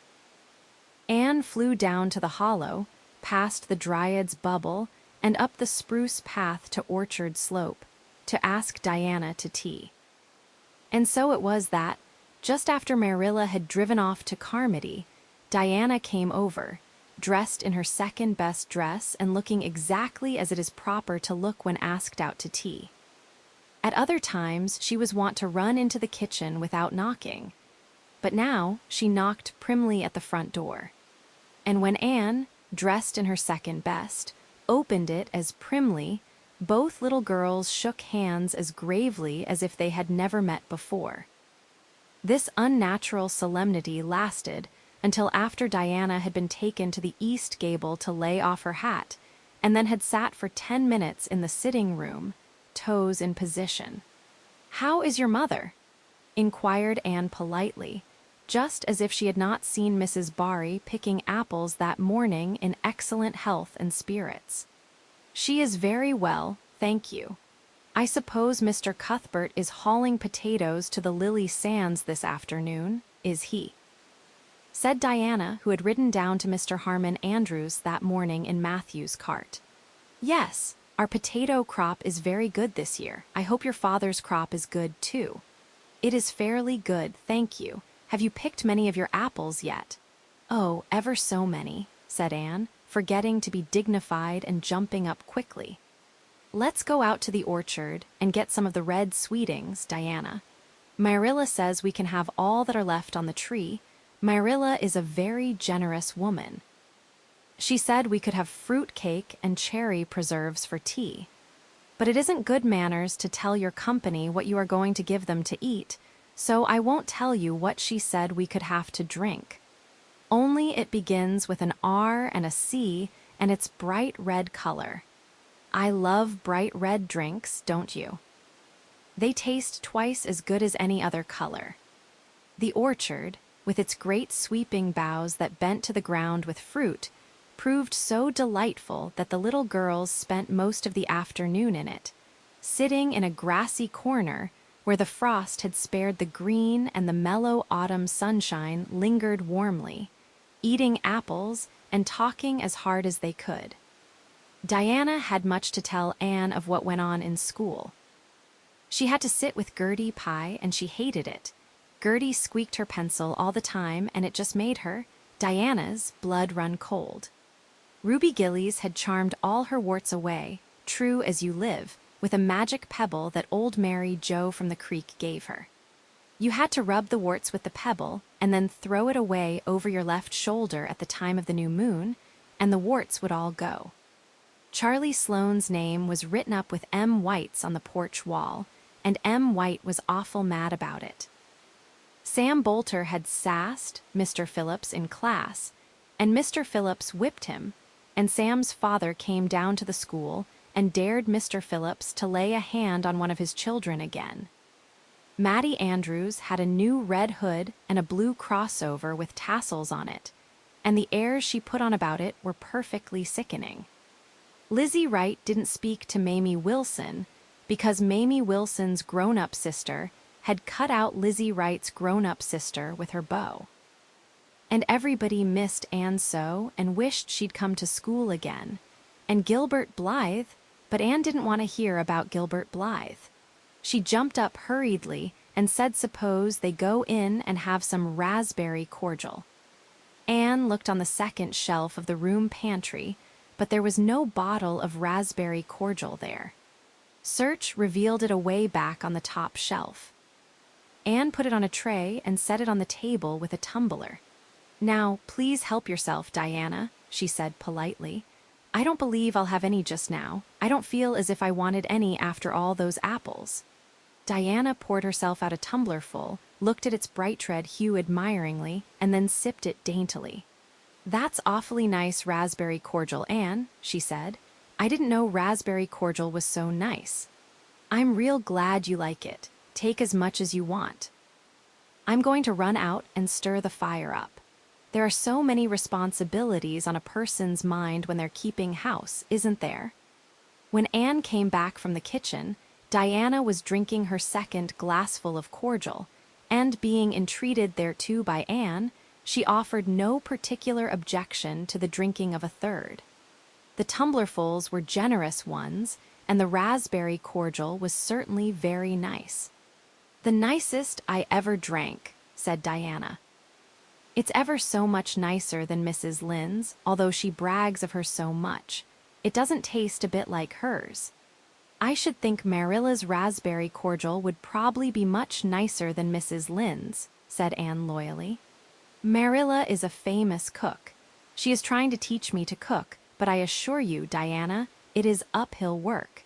Speaker 1: Anne flew down to the hollow, past the Dryad's bubble, and up the spruce path to Orchard Slope, to ask Diana to tea. And so it was that, just after Marilla had driven off to Carmody, Diana came over, dressed in her second-best dress and looking exactly as it is proper to look when asked out to tea. At other times, she was wont to run into the kitchen without knocking, but now she knocked primly at the front door. And when Anne, dressed in her second best, opened it as primly, both little girls shook hands as gravely as if they had never met before. This unnatural solemnity lasted, until after Diana had been taken to the east gable to lay off her hat, and then had sat for 10 minutes in the sitting room, toes in position. "How is your mother?" inquired Anne politely, just as if she had not seen Mrs. Barry picking apples that morning in excellent health and spirits. "She is very well, thank you. I suppose Mr. Cuthbert is hauling potatoes to the Lily Sands this afternoon, is he?" said Diana, who had ridden down to Mr. Harmon Andrews that morning in Matthew's cart. "Yes, our potato crop is very good this year. I hope your father's crop is good, too." "It is fairly good, thank you. Have you picked many of your apples yet?" "Oh, ever so many," said Anne, forgetting to be dignified and jumping up quickly. "Let's go out to the orchard and get some of the red sweetings, Diana. Myrilla says we can have all that are left on the tree. Myrilla is a very generous woman. She said we could have fruit cake and cherry preserves for tea. But it isn't good manners to tell your company what you are going to give them to eat, so I won't tell you what she said we could have to drink. Only it begins with an R and a C, and it's bright red color. I love bright red drinks, don't you? They taste twice as good as any other color." The orchard, with its great sweeping boughs that bent to the ground with fruit, proved so delightful that the little girls spent most of the afternoon in it, sitting in a grassy corner where the frost had spared the green and the mellow autumn sunshine lingered warmly, eating apples and talking as hard as they could. Diana had much to tell Anne of what went on in school. She had to sit with Gertie Pye, and she hated it. Gertie squeaked her pencil all the time, and it just made her, Diana's, blood run cold. Ruby Gillies had charmed all her warts away, true as you live, with a magic pebble that old Mary Joe from the creek gave her. You had to rub the warts with the pebble, and then throw it away over your left shoulder at the time of the new moon, and the warts would all go. Charlie Sloane's name was written up with M. White's on the porch wall, and M. White was awful mad about it. Sam Bolter had sassed Mr. Phillips in class, and Mr. Phillips whipped him, and Sam's father came down to the school and dared Mr. Phillips to lay a hand on one of his children again. Mattie Andrews had a new red hood and a blue crossover with tassels on it, and the airs she put on about it were perfectly sickening. Lizzie Wright didn't speak to Mamie Wilson because Mamie Wilson's grown-up sister had cut out Lizzie Wright's grown-up sister with her bow. And everybody missed Anne so and wished she'd come to school again. And Gilbert Blythe, but Anne didn't want to hear about Gilbert Blythe. She jumped up hurriedly and said suppose they go in and have some raspberry cordial. Anne looked on the second shelf of the room pantry, but there was no bottle of raspberry cordial there. Search revealed it away back on the top shelf. Anne put it on a tray and set it on the table with a tumbler. "Now, please help yourself, Diana," she said politely. "I don't believe I'll have any just now. I don't feel as if I wanted any after all those apples." Diana poured herself out a tumblerful, looked at its bright red hue admiringly, and then sipped it daintily. "That's awfully nice raspberry cordial, Anne," she said. "I didn't know raspberry cordial was so nice. I'm real glad you like it. Take as much as you want. I'm going to run out and stir the fire up. There are so many responsibilities on a person's mind when they're keeping house, isn't there?" When Anne came back from the kitchen, Diana was drinking her second glassful of cordial, and being entreated thereto by Anne, she offered no particular objection to the drinking of a third. The tumblerfuls were generous ones, and the raspberry cordial was certainly very nice. "The nicest I ever drank," said Diana. "It's ever so much nicer than Mrs. Lynde's, although she brags of her so much. It doesn't taste a bit like hers. I should think Marilla's raspberry cordial would probably be much nicer than Mrs. Lynde's," said Anne loyally. "Marilla is a famous cook. She is trying to teach me to cook, but I assure you, Diana, it is uphill work.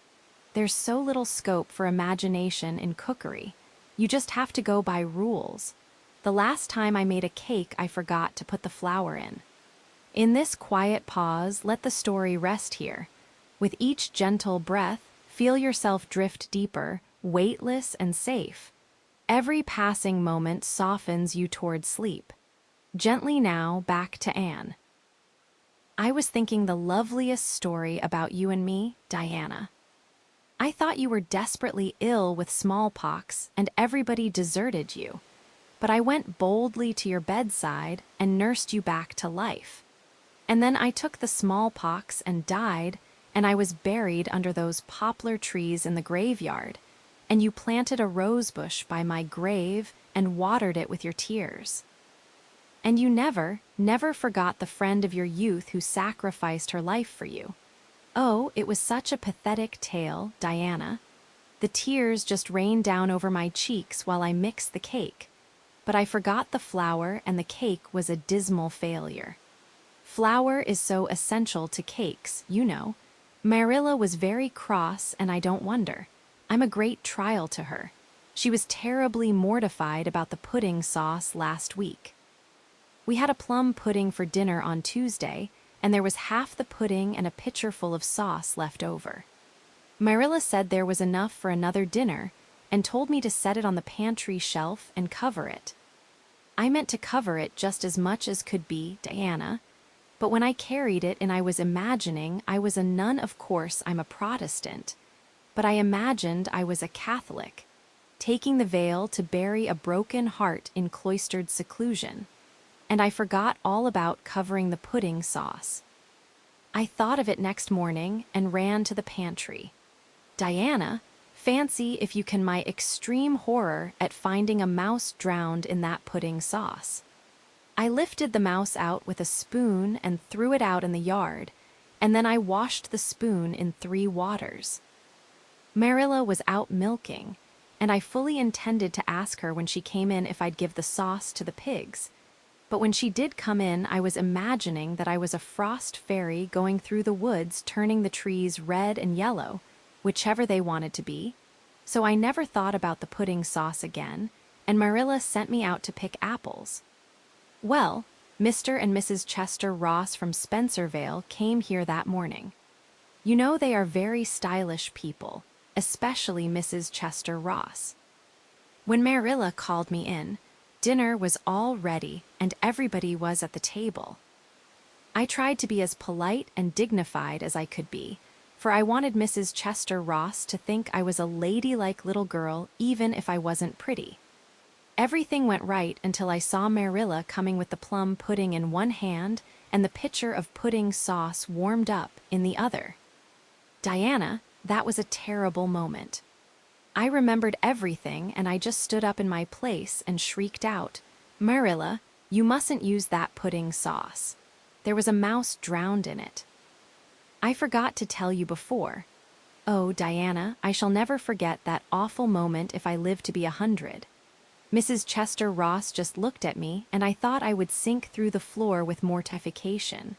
Speaker 1: There's so little scope for imagination in cookery. You just have to go by rules. The last time I made a cake, I forgot to put the flour in. In this quiet pause, let the story rest here. With each gentle breath, feel yourself drift deeper, weightless and safe. Every passing moment softens you toward sleep. Gently now, back to Anne. I was thinking the loveliest story about you and me, Diana. I thought you were desperately ill with smallpox and everybody deserted you. But I went boldly to your bedside and nursed you back to life. And then I took the smallpox and died, and I was buried under those poplar trees in the graveyard, and you planted a rose bush by my grave and watered it with your tears. And you never forgot the friend of your youth who sacrificed her life for you. Oh, it was such a pathetic tale, Diana. The tears just rained down over my cheeks while I mixed the cake. But I forgot the flour, and the cake was a dismal failure. Flour is so essential to cakes, you know. Marilla was very cross, and I don't wonder. I'm a great trial to her. She was terribly mortified about the pudding sauce last week. We had a plum pudding for dinner on Tuesday, and there was half the pudding and a pitcher full of sauce left over. Marilla said there was enough for another dinner and told me to set it on the pantry shelf and cover it. I meant to cover it just as much as could be, Diana, but when I carried it and I was imagining I was a nun, of course I'm a Protestant, but I imagined I was a Catholic, taking the veil to bury a broken heart in cloistered seclusion. And I forgot all about covering the pudding sauce. I thought of it next morning and ran to the pantry. Diana, fancy if you can my extreme horror at finding a mouse drowned in that pudding sauce. I lifted the mouse out with a spoon and threw it out in the yard, and then I washed the spoon in 3 waters. Marilla was out milking, and I fully intended to ask her when she came in if I'd give the sauce to the pigs. But when she did come in, I was imagining that I was a frost fairy going through the woods turning the trees red and yellow, whichever they wanted to be. So I never thought about the pudding sauce again, and Marilla sent me out to pick apples. Well, Mr. and Mrs. Chester Ross from Spencervale came here that morning. You know they are very stylish people, especially Mrs. Chester Ross. When Marilla called me in, dinner was all ready and everybody was at the table. I tried to be as polite and dignified as I could be, for I wanted Mrs. Chester Ross to think I was a ladylike little girl even if I wasn't pretty. Everything went right until I saw Marilla coming with the plum pudding in one hand and the pitcher of pudding sauce warmed up in the other. Diana, that was a terrible moment. I remembered everything and I just stood up in my place and shrieked out, "Marilla, you mustn't use that pudding sauce. There was a mouse drowned in it." I forgot to tell you before. Oh, Diana, I shall never forget that awful moment if I live to be 100. Mrs. Chester Ross just looked at me and I thought I would sink through the floor with mortification.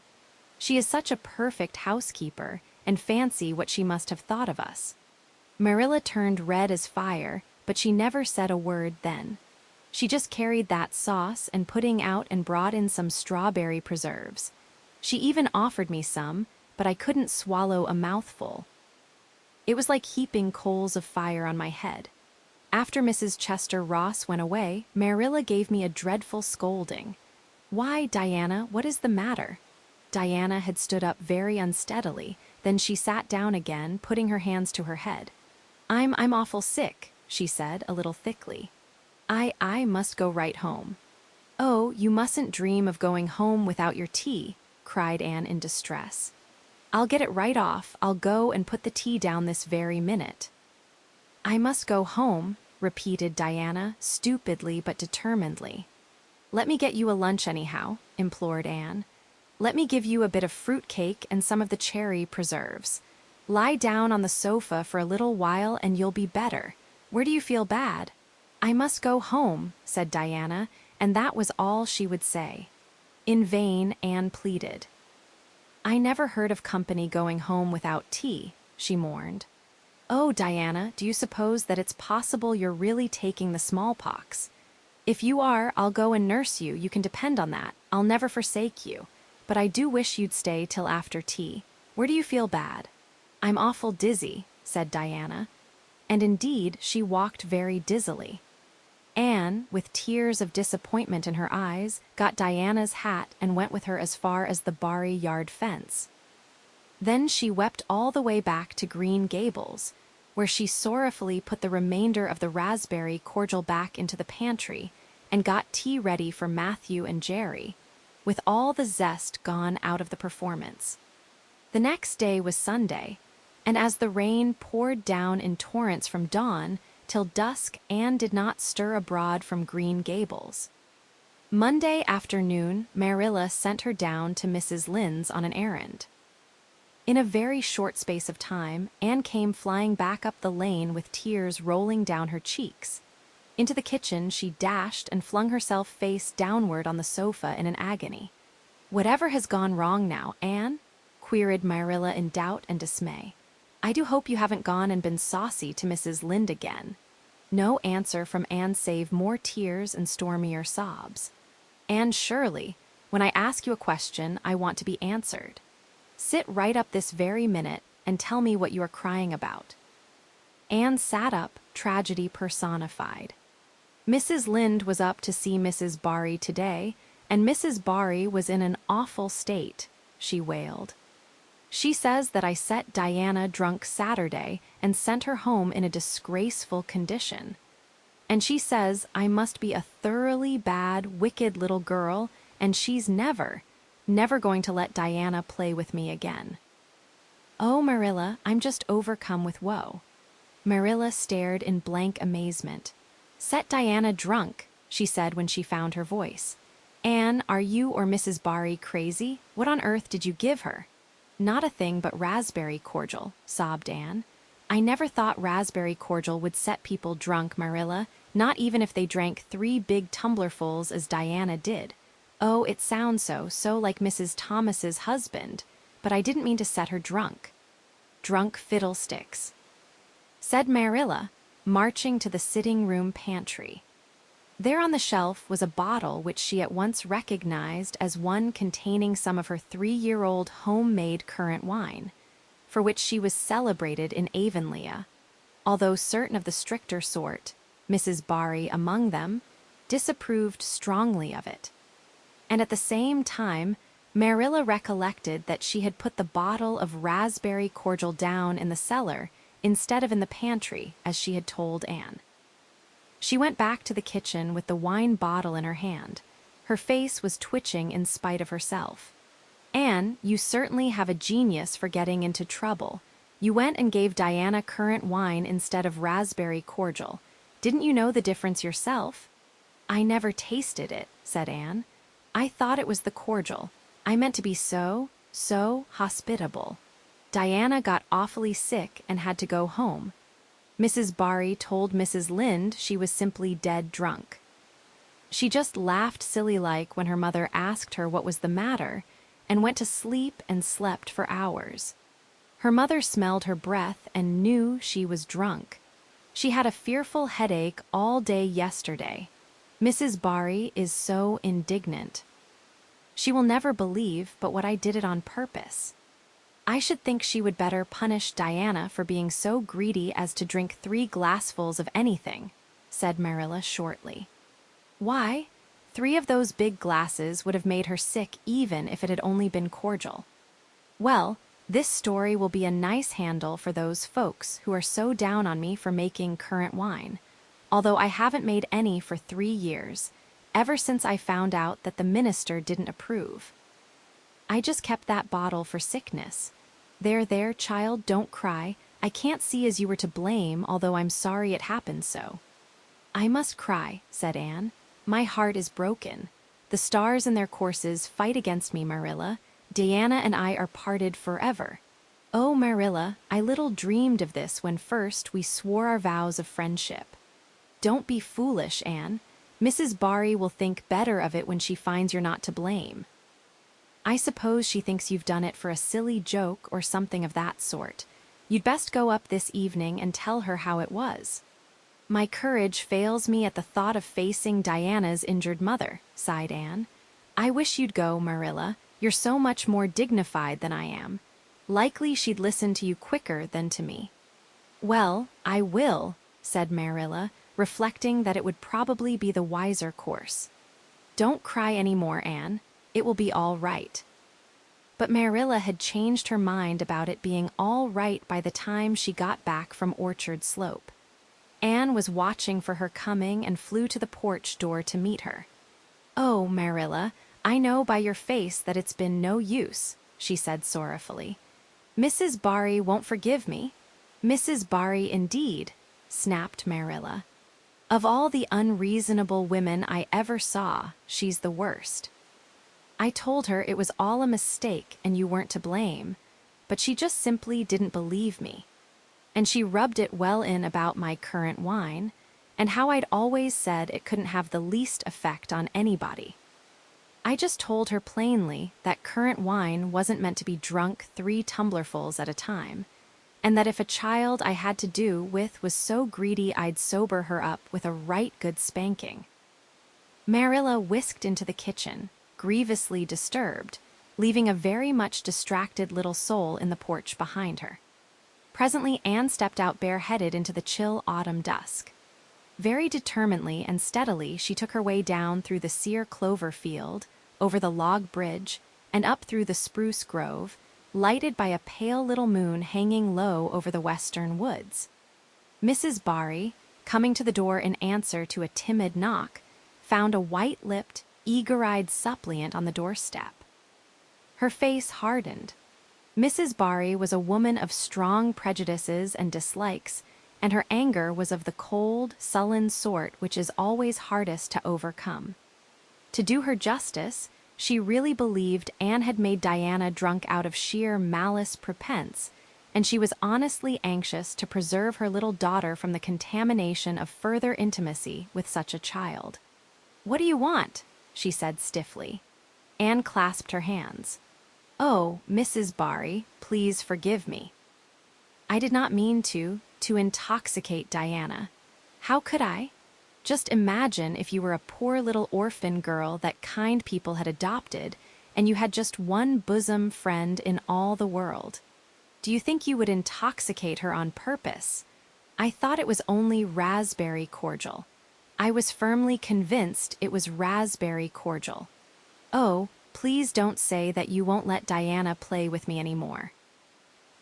Speaker 1: She is such a perfect housekeeper, and fancy what she must have thought of us. Marilla turned red as fire, but she never said a word then. She just carried that sauce and pudding out and brought in some strawberry preserves. She even offered me some, but I couldn't swallow a mouthful. It was like heaping coals of fire on my head. After Mrs. Chester Ross went away, Marilla gave me a dreadful scolding. "Why, Diana, what is the matter?" Diana had stood up very unsteadily, then she sat down again, putting her hands to her head. I'm awful sick," she said, a little thickly. I must go right home." "Oh, you mustn't dream of going home without your tea," cried Anne in distress. "I'll get it right off. I'll go and put the tea down this very minute." "I must go home," repeated Diana, stupidly but determinedly. "Let me get you a lunch anyhow," implored Anne. "Let me give you a bit of fruit cake and some of the cherry preserves. Lie down on the sofa for a little while and you'll be better. Where do you feel bad?" "I must go home," said Diana, and that was all she would say. In vain Anne pleaded. "I never heard of company going home without tea," she mourned. "Oh, Diana, do you suppose that it's possible you're really taking the smallpox?" If you are, I'll go and nurse you, you can depend on that. I'll never forsake you. But I do wish you'd stay till after tea. Where do you feel bad? I'm awful dizzy, said Diana. And indeed, she walked very dizzily. Anne, with tears of disappointment in her eyes, got Diana's hat and went with her as far as the Barry yard fence. Then she wept all the way back to Green Gables, where she sorrowfully put the remainder of the raspberry cordial back into the pantry and got tea ready for Matthew and Jerry, with all the zest gone out of the performance. The next day was Sunday, and as the rain poured down in torrents from dawn till dusk, Anne did not stir abroad from Green Gables. Monday afternoon, Marilla sent her down to Mrs. Lynde's on an errand. In a very short space of time, Anne came flying back up the lane with tears rolling down her cheeks. Into the kitchen she dashed and flung herself face downward on the sofa in an agony. "Whatever has gone wrong now, Anne?" queried Marilla in doubt and dismay. "I do hope you haven't gone and been saucy to Mrs. Lynde again." No answer from Anne save more tears and stormier sobs. "Anne Shirley, when I ask you a question, I want to be answered. Sit right up this very minute and tell me what you are crying about." Anne sat up, tragedy personified. "Mrs. Lynde was up to see Mrs. Barry today, and Mrs. Barry was in an awful state," she wailed. "She says that I set Diana drunk Saturday and sent her home in a disgraceful condition. And she says I must be a thoroughly bad, wicked little girl, and she's never going to let Diana play with me again." "Oh, Marilla, I'm just overcome with woe." Marilla stared in blank amazement. "Set Diana drunk," she said when she found her voice. "Anne, are you or Mrs. Barry crazy? What on earth did you give her?" "Not a thing but raspberry cordial," sobbed Anne. "I never thought raspberry cordial would set people drunk, Marilla, not even if they drank 3 big tumblerfuls as Diana did. Oh, it sounds so like Mrs. Thomas's husband, but I didn't mean to set her drunk." "Drunk fiddlesticks," said Marilla, marching to the sitting-room pantry. There on the shelf was a bottle which she at once recognized as one containing some of her 3-year-old homemade currant wine, for which she was celebrated in Avonlea, although certain of the stricter sort, Mrs. Barry among them, disapproved strongly of it. And at the same time, Marilla recollected that she had put the bottle of raspberry cordial down in the cellar instead of in the pantry, as she had told Anne. She went back to the kitchen with the wine bottle in her hand. Her face was twitching in spite of herself. "Anne, you certainly have a genius for getting into trouble. You went and gave Diana currant wine instead of raspberry cordial. Didn't you know the difference yourself?" "I never tasted it," said Anne. "I thought it was the cordial. I meant to be so hospitable. Diana got awfully sick and had to go home. Mrs. Barry told Mrs. Lynde she was simply dead drunk. She just laughed silly-like when her mother asked her what was the matter, and went to sleep and slept for hours. Her mother smelled her breath and knew she was drunk. She had a fearful headache all day yesterday. Mrs. Barry is so indignant. She will never believe but what I did it on purpose. I should think she would better punish Diana for being so greedy as to drink 3 glassfuls of anything," said Marilla shortly. "Why? 3 of those big glasses would have made her sick even if it had only been cordial. Well, this story will be a nice handle for those folks who are so down on me for making currant wine, although I haven't made any for 3 years, ever since I found out that the minister didn't approve. I just kept that bottle for sickness. There, child, don't cry. I can't see as you were to blame, although I'm sorry it happened so." "I must cry," said Anne. "My heart is broken. The stars in their courses fight against me, Marilla. Diana and I are parted forever. Oh, Marilla, I little dreamed of this when first we swore our vows of friendship. Don't be foolish, Anne. Mrs. Barry will think better of it when she finds you're not to blame. I suppose she thinks you've done it for a silly joke or something of that sort. You'd best go up this evening and tell her how it was." My courage fails me at the thought of facing Diana's injured mother, sighed Anne. I wish you'd go, Marilla. You're so much more dignified than I am. Likely she'd listen to you quicker than to me. Well, I will, said Marilla, reflecting that it would probably be the wiser course. Don't cry any more, Anne. It will be all right. But Marilla had changed her mind about it being all right by the time she got back from Orchard Slope. Anne was watching for her coming and flew to the porch door to meet her. Oh, Marilla, I know by your face that it's been no use, she said sorrowfully. Mrs. Barry won't forgive me. Mrs. Barry indeed, snapped Marilla. Of all the unreasonable women I ever saw, she's the worst. I told her it was all a mistake and you weren't to blame, but she just simply didn't believe me. And she rubbed it well in about my currant wine, and how I'd always said it couldn't have the least effect on anybody. I just told her plainly that currant wine wasn't meant to be drunk 3 tumblerfuls at a time, and that if a child I had to do with was so greedy I'd sober her up with a right good spanking. Marilla whisked into the kitchen, grievously disturbed, leaving a very much distracted little soul in the porch behind her. Presently Anne stepped out bareheaded into the chill autumn dusk. Very determinedly and steadily she took her way down through the sere clover field, over the log bridge, and up through the spruce grove, lighted by a pale little moon hanging low over the western woods. Mrs. Barry, coming to the door in answer to a timid knock, found a white-lipped, eager-eyed suppliant on the doorstep. Her face hardened. Mrs. Barry was a woman of strong prejudices and dislikes, and her anger was of the cold, sullen sort which is always hardest to overcome. To do her justice, she really believed Anne had made Diana drunk out of sheer malice prepense, and she was honestly anxious to preserve her little daughter from the contamination of further intimacy with such a child. "What do you want?" she said stiffly. Anne clasped her hands. "Oh, Mrs. Barry, please forgive me. I did not mean to intoxicate Diana. How could I? Just imagine if you were a poor little orphan girl that kind people had adopted, and you had just one bosom friend in all the world. Do you think you would intoxicate her on purpose? I thought it was only raspberry cordial. I was firmly convinced it was raspberry cordial. Oh, please don't say that you won't let Diana play with me anymore.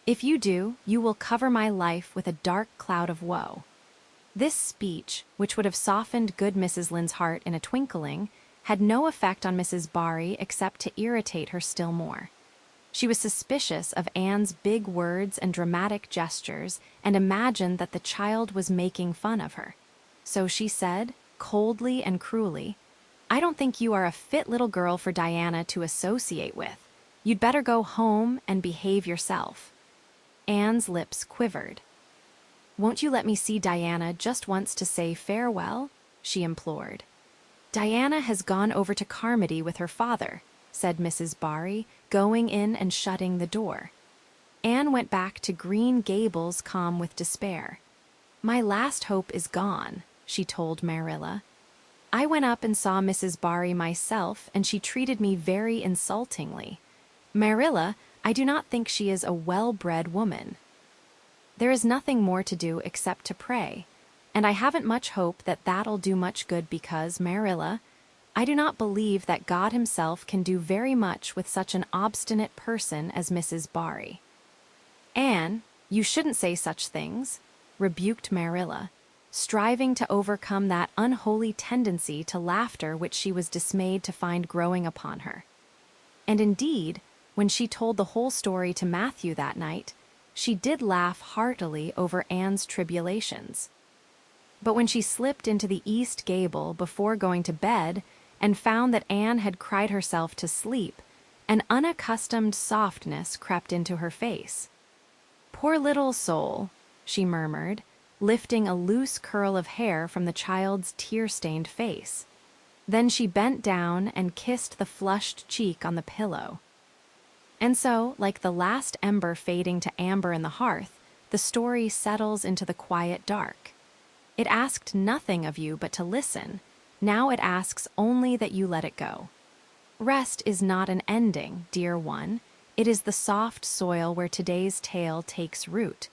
Speaker 1: If you do, you will cover my life with a dark cloud of woe." This speech, which would have softened good Mrs. Lynde's heart in a twinkling, had no effect on Mrs. Barry except to irritate her still more. She was suspicious of Anne's big words and dramatic gestures and imagined that the child was making fun of her. So she said, coldly and cruelly, "I don't think you are a fit little girl for Diana to associate with. You'd better go home and behave yourself." Anne's lips quivered. "Won't you let me see Diana just once to say farewell?" she implored. "Diana has gone over to Carmody with her father," said Mrs. Barry, going in and shutting the door. Anne went back to Green Gables calm with despair. "My last hope is gone," she told Marilla. "I went up and saw Mrs. Barry myself, and she treated me very insultingly. Marilla, I do not think she is a well-bred woman. There is nothing more to do except to pray, and I haven't much hope that that'll do much good because, Marilla, I do not believe that God himself can do very much with such an obstinate person as Mrs. Barry." "Anne, you shouldn't say such things," rebuked Marilla, striving to overcome that unholy tendency to laughter which she was dismayed to find growing upon her. And indeed, when she told the whole story to Matthew that night, she did laugh heartily over Anne's tribulations. But when she slipped into the east gable before going to bed and found that Anne had cried herself to sleep, an unaccustomed softness crept into her face. "Poor little soul," she murmured, lifting a loose curl of hair from the child's tear-stained face. Then she bent down and kissed the flushed cheek on the pillow. And so, like the last ember fading to amber in the hearth, the story settles into the quiet dark. It asked nothing of you but to listen. Now it asks only that you let it go. Rest is not an ending, dear one. It is the soft soil where today's tale takes root.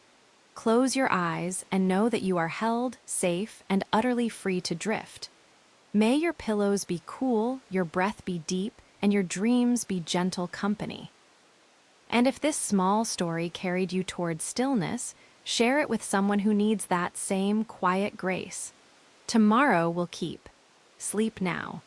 Speaker 1: Close your eyes and know that you are held, safe, and utterly free to drift. May your pillows be cool, your breath be deep, and your dreams be gentle company. And if this small story carried you toward stillness, share it with someone who needs that same quiet grace. Tomorrow will keep. Sleep now.